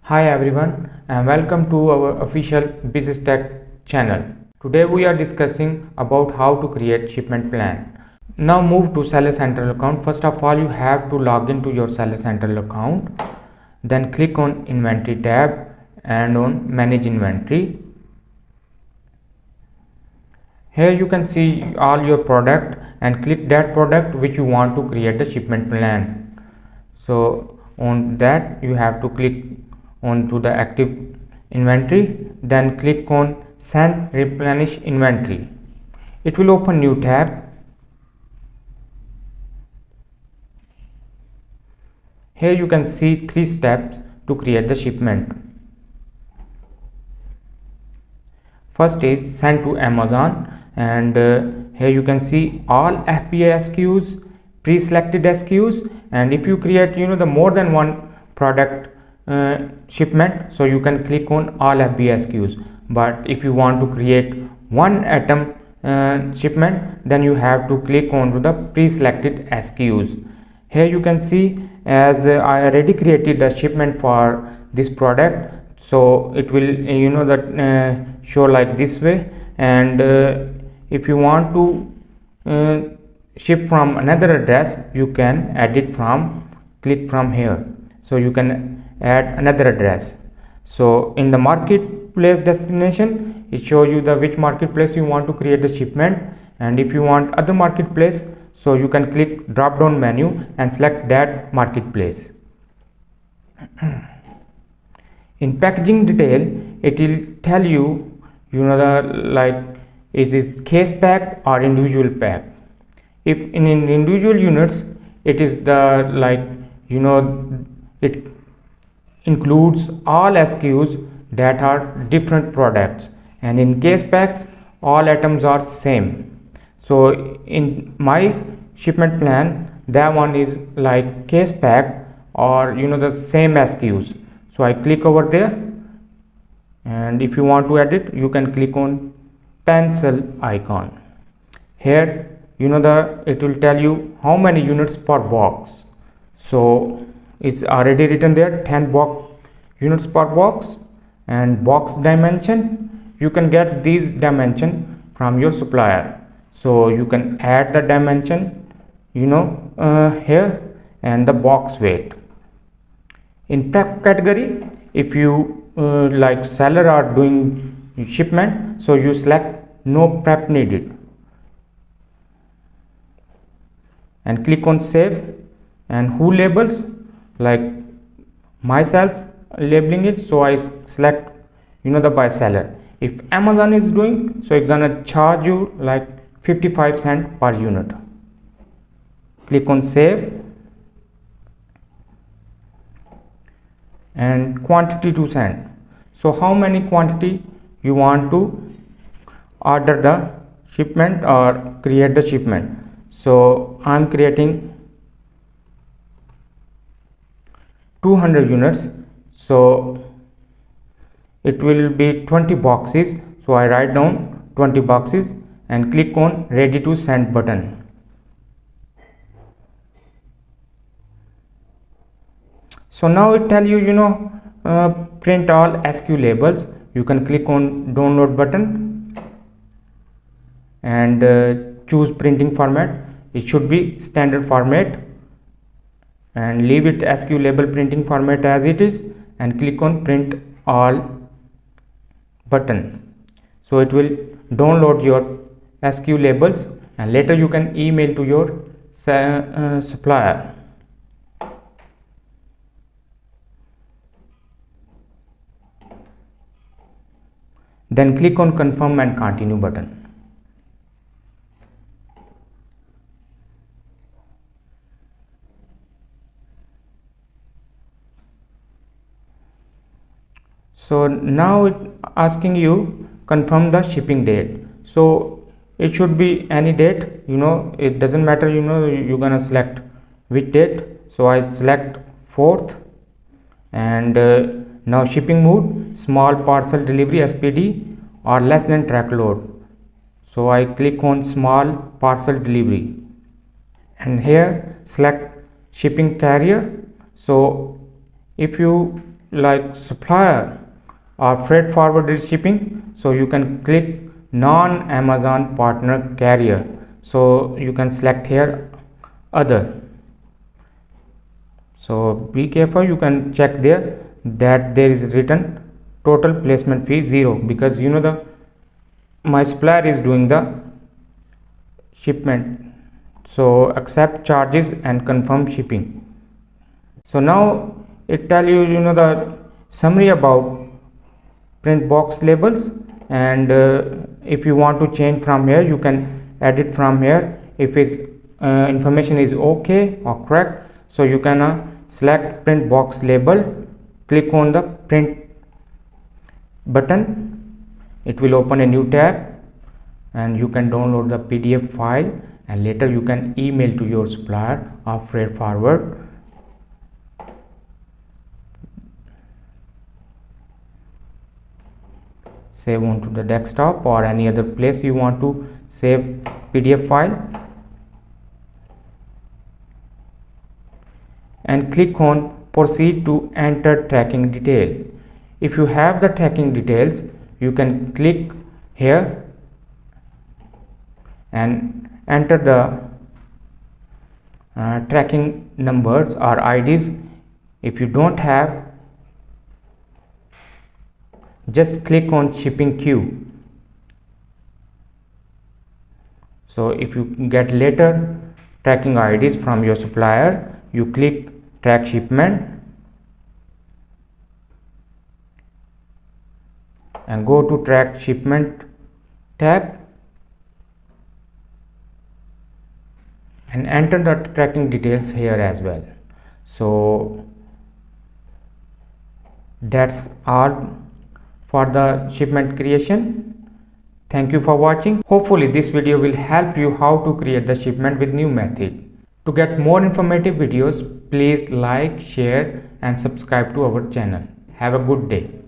Hi everyone and welcome to our official Bizistech channel. Today we are discussing about how to create shipment plan. Now move to Seller Central account. First of all, you have to log into your Seller Central account. Then click on Inventory tab and on Manage Inventory. Here you can see all your product and click that product which you want to create the shipment plan. So on that you have to click on to the active inventory, then click on Send Replenish Inventory. It will open new tab. Here you can see 3 steps to create the shipment. First is send to Amazon, and here you can see all FBA SKUs, pre-selected SKUs, and if you create the more than one product shipment, so you can click on all FBA SKUs. But if you want to create one item shipment, then you have to click on to the pre-selected SKUs. Here you can see as I already created the shipment for this product, so it will show like this way. And if you want to ship from another address, you can edit from click from here, so you can add another address. So in the marketplace destination, it shows you the which marketplace you want to create the shipment, and if you want other marketplace, so you can click drop down menu and select that marketplace. In packaging detail, it will tell you is it case pack or individual pack. If in individual units, it is the it includes all SKUs that are different products, and in case packs all items are same. So in my shipment plan, that one is like case pack or the same SKUs. So I click over there, and if you want to edit, you can click on pencil icon. Here it will tell you how many units per box. So it's already written there 10 units per box. And box dimension, you can get these dimension from your supplier, so you can add the dimension here, and the box weight. In prep category, if you like seller are doing shipment, so you select no prep needed and click on save. And who labels, like myself labeling it, so I select the by seller. If Amazon is doing, so it's gonna charge you like 55 cents per unit. Click on save, and quantity to send. So how many quantity you want to order the shipment or create the shipment. So I'm creating 200 units, so it will be 20 boxes. So I write down 20 boxes and click on ready to send button. So now it tell you print all SKU labels. You can click on download button and choose printing format. It should be standard format, and leave it SKU label printing format as it is, and click on print all button. So it will download your SKU labels, and later you can email to your supplier. Then click on confirm and continue button. So now it asking you confirm the shipping date. So it should be any date, it doesn't matter, you're gonna select which date. So I select 4th, and now shipping mode, small parcel delivery SPD or less than truckload. So I click on small parcel delivery, and here select shipping carrier. So if you like supplier or freight forwarder is shipping, so you can click non-Amazon partner carrier. So you can select here other. So be careful, you can check there that there is written total placement fee 0, because you know the my supplier is doing the shipment. So accept charges and confirm shipping. So now it tell you, you know, the summary about print box labels, and if you want to change from here, you can edit from here. If its information is okay or correct, so you can select print box label, click on the print button. It will open a new tab and you can download the PDF file, and later you can email to your supplier or freight forward. Save onto the desktop or any other place you want to save PDF file, and click on proceed to enter tracking detail. If you have the tracking details, you can click here and enter the tracking numbers or IDs. If you don't have, just click on shipping queue. So if you get later tracking IDs from your supplier, you click track shipment and go to track shipment tab and enter the tracking details here as well. So that's all for the shipment creation. Thank you for watching. Hopefully this video will help you how to create the shipment with new method. To get more informative videos, please like, share and subscribe to our channel. Have a good day.